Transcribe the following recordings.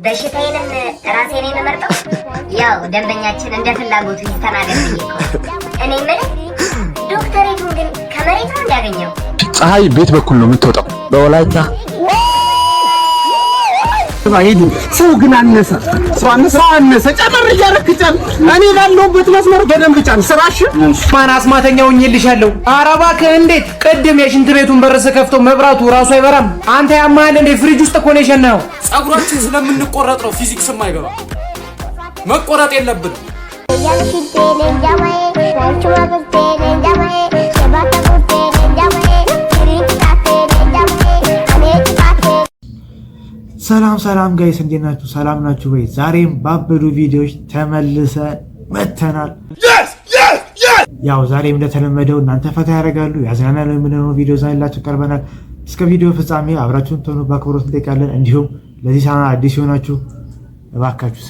በሽታዬንም ራሴ ነኝ የምመርጠው። ያው ደንበኛችን እንደ ፍላጎቱ ይስተናገድ ብዬ እኮ። እኔ የምልህ ዶክተሬቱን ግን ከመሬት ነው እንዳገኘው? ፀሐይ ቤት በኩል ነው የምትወጣው። በወላይታ ሰው ግን አነሰ፣ ሰው አነሰ። ጨመር እያደረክ ጨም እኔ ባለሁበት መስመር በደንብ ጫን። ስራሽ ማን አስማተኛው እኝልሻለሁ። ኧረ እባክህ እንዴት ቅድም የሽንት ቤቱን በር ስከፍተው መብራቱ ራሱ አይበራም? አንተ ያማል እንዴ? ፍሪጅ ውስጥ እኮ ነው የሸናኸው። ጸጉራችን ስለምንቆረጥ ነው ፊዚክስም አይገባ። መቆረጥ የለብንም። ሰላም ጋይስ እንዴት ናችሁ? ሰላም ናችሁ ወይ? ዛሬም ባበዱ ቪዲዮዎች ተመልሰን መተናል። ያው ዛሬም እንደተለመደው እናንተ ፈታ ያደርጋሉ ያዝናናሉ የምንለው ቪዲዮ ዛሬላችሁ ቀርበናል። እስከ ቪዲዮ ፍጻሜ አብራችሁን ትሆኑ በአክብሮት እንጠይቃለን። እንዲሁም ለዚህ ቻናል አዲስ የሆናችሁ እባካችሁ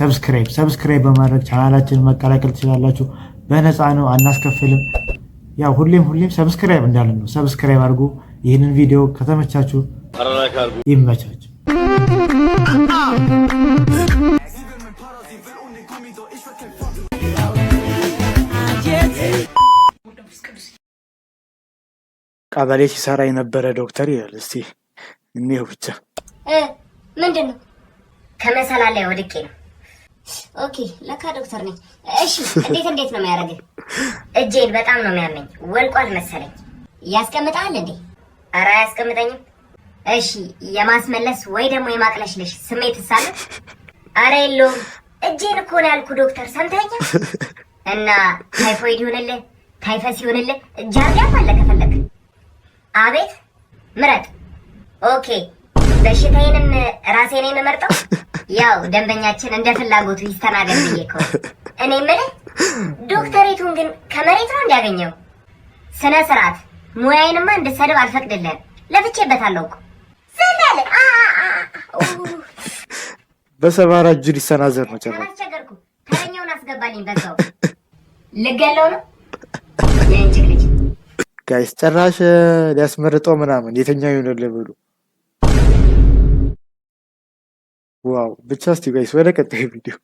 ሰብስክራይብ በማድረግ ቻናላችንን መቀላቀል ትችላላችሁ። በነፃ ነው፣ አናስከፍልም። ያው ሁሌም ሰብስክራይብ እንዳለን ነው። ሰብስክራይብ አድርጉ። ይህንን ቪዲዮ ከተመቻችሁ ይመቻችሁ። ቀበሌ ሲሰራ የነበረ ዶክተር ይላል። እስቲ እኔው ብቻ ምንድን ነው? ከመሰላል ላይ ወድቄ ነው። ኦኬ ለካ ዶክተር ነኝ። እሺ እንዴት ነው የሚያደርገው? እጄን በጣም ነው የሚያመኝ። ወልቋል መሰለኝ። ያስቀምጣል እንዴ? ኧረ አያስቀምጠኝም። እሺ የማስመለስ ወይ ደግሞ የማቅለሽለሽ ስሜት ሳለ? ኧረ የለውም። እጄን እኮ ነው ያልኩ ዶክተር፣ ሰምተኸኛል? እና ታይፎይድ ይሁንልህ ታይፈስ ይሁንልህ ጃርዲያም አለ ከፈለክ። አቤት ምረጥ። ኦኬ በሽታዬንም ራሴ ነኝ የምመርጠው። ያው ደንበኛችን እንደ ፍላጎቱ ይስተናገድ ብዬ እኮ። እኔ የምልህ ዶክተሬቱን ግን ከመሬት ነው እንዲያገኘው? ስነ ስርዓት ሙያዬንማ እንድሰድብ አልፈቅድልህም። ለፍቼበታለሁ እኮ ዘላለ በሰባራ እጁ ሊሰናዘር ነው። ጨረሰ። አስቸገርኩ። ተረኛውን አስገባልኝ በዛው። ልገለው ነው የእንጭቅ ልጅ። ጋይስ ጭራሽ ሊያስመርጠው ምናምን የተኛው ይሆናል ብሎ ዋው። ብቻ እስቲ ጋይስ ወደ ቀጣይ ቪዲዮ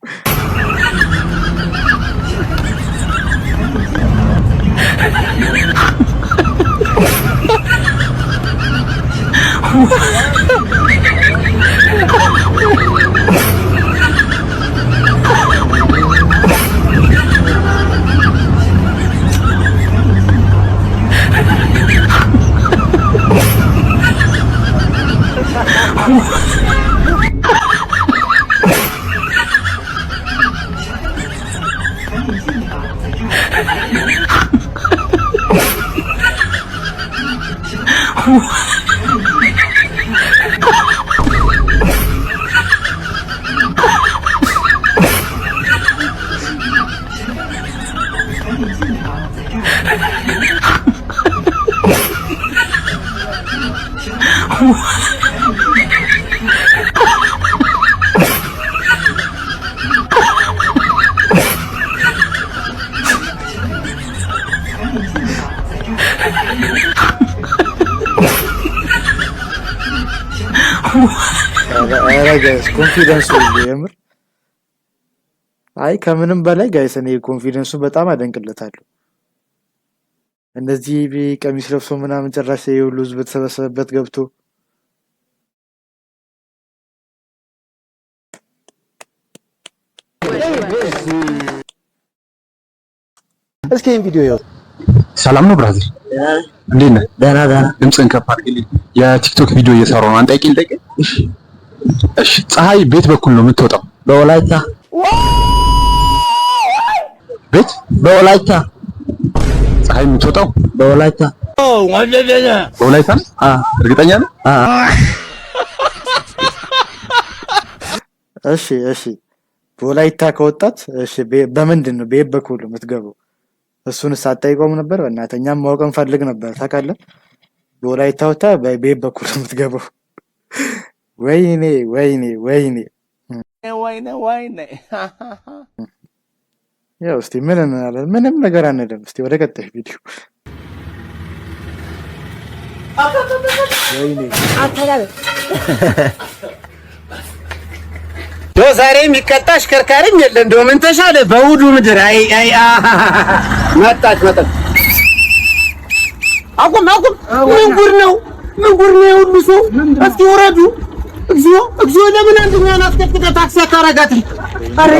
ጋይስ ኮንፊደንሱ የምር አይ ከምንም በላይ ጋይስ እኔ ኮንፊደንሱ በጣም አደንቅለታለሁ። እንደዚህ ቀሚስ ለብሶ ምናምን ጭራሽ የሁሉ ህዝብ በተሰበሰበበት ገብቶ እስኪ ይሄን ቪዲዮ ይኸው። ሰላም ነው ብራዘር፣ እንዴት ነህ? ደህና ድምፅህን ከፍ አድርግልኝ። የቲክቶክ ቪዲዮ እየሰራሁ ነው። አንተ ጠይቂኝ። እሺ ፀሐይ ቤት በኩል ነው የምትወጣው? በወላይታ ቤት በወላይታ ፀሐይ የምትወጣው በወላይታ በወላይታ? እርግጠኛ ነህ? እሺ በወላይታ ከወጣት እሺ በምንድን ነው ቤት በኩል የምትገባው? እሱን ሳትጠይቀውም ነበር? በእናትህ እኛም ማወቅ እንፈልግ ነበር። ታውቃለህ በወላይታ ወጣ በቤት በኩል የምትገባው? ወይኔ ያው እስቲ ምን እንላለን? ምንም ነገር አንልም። እስቲ ወደ ቀጣይ ቪዲዮ ወይኔ ዛሬ የሚቀጣ አሽከርካሪም የለ። እንደው ምን ተሻለ በውዱ ምድር። አይ መጣች። አቁም። ምን ጉድ ነው የሁሉ ሰው? እስኪ ወረዱ። እግዚኦ ለምን አንደኛውን አስከፍተህ ታክሲ አታረጋትም? ኧረ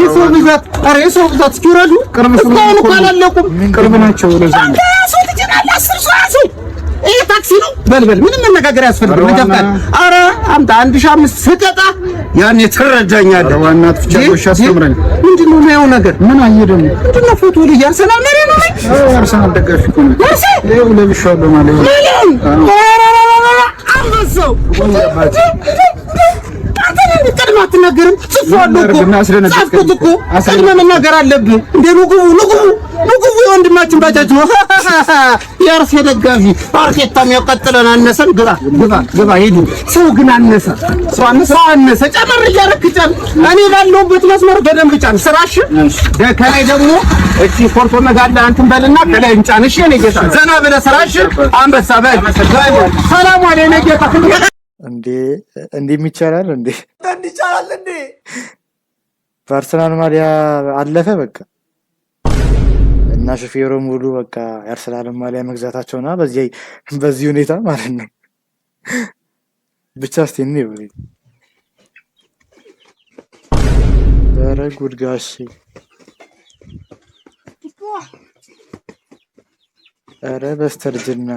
የሰው ብዛት እስኪ ወረዱ። እስካሁን እኮ አላለቁም። ቅርብ ናቸው። ለዛ ነው ሰው ትጭናለህ። 10 ሰው ያዘው። ይሄ ታክሲ ነው። በልበል ምንም መነጋገር ያስፈልግ ነበር። ኧረ አምጣ 1500 ስቀጣ ያኔ ትረዳኛለህ። ዋናት ብቻ ጎሽ አስተምረኝ። ምንድነው ነው ነገር? ምን አየህ ደግሞ? ምንድነው ፎቶ ላይ ያርሰናል መሪ ነው ነኝ። ያርሰናል ደጋፊ እኮ ነው። ይሄው ለብሻለሁ ማለት ነው። አንበሳው ቀድመህ አትናገርም? ጽፏለሁ እኮ ጻፍኩት እኮ ቀድመህ መናገር አለብህ። እንደ ንጉቡ የወንድማችን ባጃጅ ነው። የአርሴ ደጋፊ አርኬታም ያቀጥለን አነሰን። ግባ ሂዱ። ሰው ግን አነሰ። ሰው አነሰ። ጨመር እያደረክ ጫን። እኔ ባለሁበት መስመር በደንብ ጫን። ስራሽ ከላይ ደግሞ እቺ ፎርቶ መጋለ አንተን በልና ከላይ እንጫን። እሺ እኔ ጌታ ዘና ብለህ ስራሽ አንበሳ በል። ሰላም አለኝ ጌታ። እንዴ ይቻላል እንዴ? በአርሰናል ማሊያ አለፈ በቃ። እና ሹፌሩ ሙሉ በቃ የአርሰናል ማሊያ መግዛታቸውና በዚህ ሁኔታ ማለት ነው። ብቻ እስቲ እንዴ ወይ ኧረ ጉድ ጋሼ! ኧረ በስተርጅና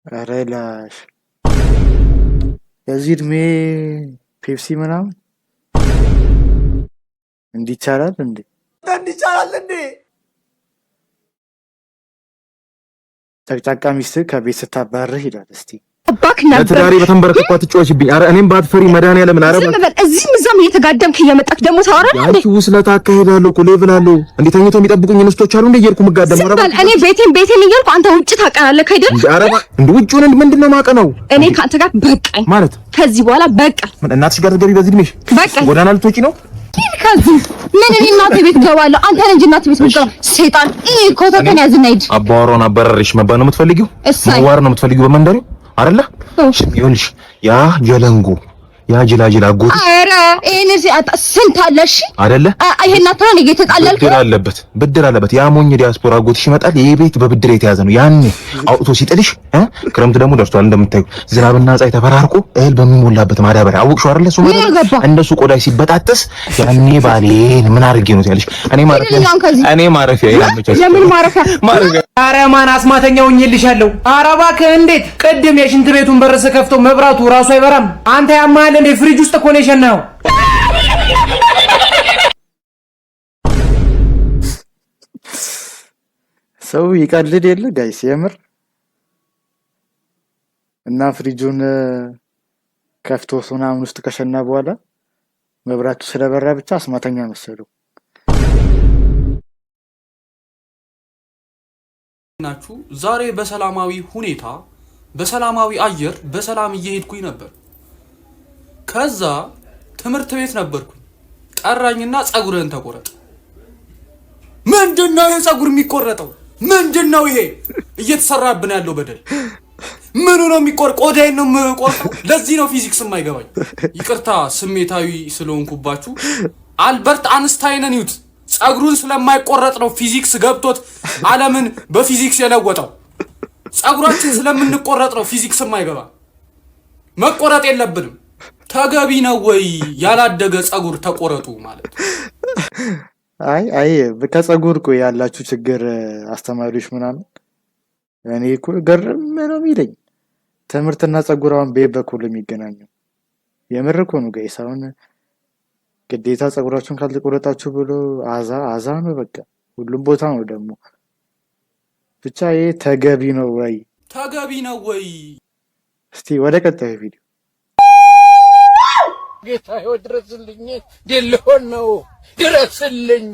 ኧረ ላሽ የዚህ እድሜ ፔፕሲ ምናምን እንዲቻላል እንዴ? ጨቅጫቃ ሚስትህ ከቤት ስታባርህ ይላል። እስቲ ባክ ነበር ለትዳሬ በተንበረከኳ ትጮችብኝ። አረ እኔም ባትፈሪ መድኃኒዓለም አረ ዝም በል። እዚህም እዛም እየተጋደምክ እየመጣክ ደግሞ ታወራለህ እንዴ? አንቺ ውስለት አካሄዳለሁ እኮ ሌቭል አለው። እንዴ ተኝተው የሚጠብቁኝ እንስቶች አሉ እንዴ? እየሄድኩ መጋደም አረ በል። እኔ ቤቴን እያልኩ አንተ ውጭ ታቀናለህ አይደል? አረ እንዴ ውጭውን ምንድነው ማቀነው? እኔ ካንተ ጋር በቃኝ ማለት ከዚህ በኋላ በቃ። ምን እናትሽ ጋር ትገቢ በዚህ እድሜሽ? በቃ ጎዳና ልትወጪ ነው? ከዚህ ምን እኔ እናቴ ቤት ገባለሁ? አንተ ነህ እንጂ እናቴ ቤት ምትገባ ሰይጣን። ኮተተን ያዝና ሂድ። አባወራውን አባረርሽ መባል ነው የምትፈልጊው? መዋር ነው የምትፈልጊው በመንደሬ አይደለ? ይኸውልሽ ያ ጀለንጎ ያ ጅላጅል አጎት አረ እኔ ስንት አለሽ አይደለ? ይሄን አጥራ ነው እየተጣላልኩ ብድር አለበት። ያ ሞኝ ዲያስፖራ አጎትሽ ይመጣል። ይሄ ቤት በብድር የተያዘ ነው። ያኔ አውጥቶ ሲጥልሽ ክረምት ደግሞ ደርሷል እንደምታዩ። ዝናብና ፀሐይ ተፈራርቆ እህል በሚሞላበት ማዳበሪያ አውቅሽው አይደለ? እሱ ማለት እንደሱ ቆዳይ ሲበጣጠስ ያኔ ባሌን ምን አድርጌ ነው ያለሽ? እኔ ማረፊያ ያለች ለምን ማረፊያ? አረ ማን አስማተኛው እልልሻለሁ። ኧረ እባክህ እንዴት ቅድም የሽንት ቤቱን በር ስከፍተው መብራቱ ራሱ አይበራም? አንተ ያማል እንደ ፍሪጅ ውስጥ እኮ ነው የሸናው። ሰው ይቀልድ የለ ጋይስ የምር። እና ፍሪጁን ከፍቶ ምናምን ውስጥ ከሸና በኋላ መብራቱ ስለበራ ብቻ አስማተኛ መሰለው። ናችሁ ዛሬ በሰላማዊ ሁኔታ በሰላማዊ አየር በሰላም እየሄድኩኝ ነበር። ከዛ ትምህርት ቤት ነበርኩኝ። ጠራኝና ጸጉርህን ተቆረጥ። ምንድነው ይሄ ጸጉር የሚቆረጠው? ምንድነው ይሄ እየተሰራብን ያለው በደል? ምኑ ነው የሚቆረጥ? ቆዳዬን ነው የምቆርጠው? ለዚህ ነው ፊዚክስ የማይገባኝ። ይቅርታ ስሜታዊ ስለሆንኩባችሁ። አልበርት አንስታይንን ይዩት። ጸጉሩን ስለማይቆረጥ ነው ፊዚክስ ገብቶት ዓለምን በፊዚክስ የለወጠው። ጸጉራችን ስለምንቆረጥ ነው ፊዚክስ የማይገባ። መቆረጥ የለብንም። ተገቢ ነው ወይ? ያላደገ ጸጉር ተቆረጡ ማለት? አይ ከጸጉር እኮ ያላችሁ ችግር አስተማሪዎች ምናምን እኔ እኮ ገርም ነው የሚለኝ። ትምህርትና ጸጉር አሁን በኩል የሚገናኘው የምር እኮ ነው ጋይስ። አሁን ግዴታ ጸጉራችሁን ካልተቆረጣችሁ ብሎ አዛ ነው በቃ ሁሉም ቦታ ነው ደግሞ። ብቻ ይሄ ተገቢ ነው ወይ? እስቲ ወደ ቀጣዩ ቪዲዮ። ጌታዬ ድረስልኝ፣ ሊሆን ነው ድረስልኝ።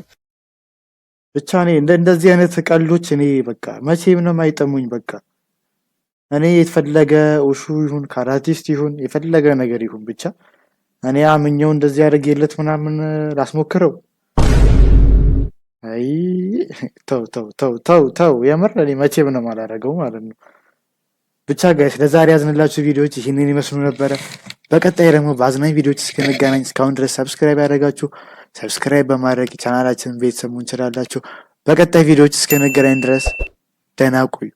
ብቻ እኔ እንደዚህ አይነት ቀልዶች እኔ በቃ መቼም ነው የማይጠሙኝ። በቃ እኔ የተፈለገ ውሹ ይሁን ካራቲስት ይሁን የፈለገ ነገር ይሁን ብቻ እኔ አምኜው እንደዚህ ያደርግለት ምናምን ላስሞክረው። አይ ተው ተው ተው ተው ተው፣ የምር እኔ መቼም ነው የማላደርገው ማለት ነው። ብቻ ጋይስ ለዛሬ ያዝንላችሁ ቪዲዮዎች ይህንን ይመስሉ ነበረ። በቀጣይ ደግሞ በአዝናኝ ቪዲዮዎች እስክንገናኝ እስካሁን ድረስ ሰብስክራይብ ያደረጋችሁ ሰብስክራይብ በማድረግ ቻናላችንን ቤተሰብ መሆን ትችላላችሁ። በቀጣይ ቪዲዮዎች እስክንገናኝ ድረስ ደህና ቆዩ።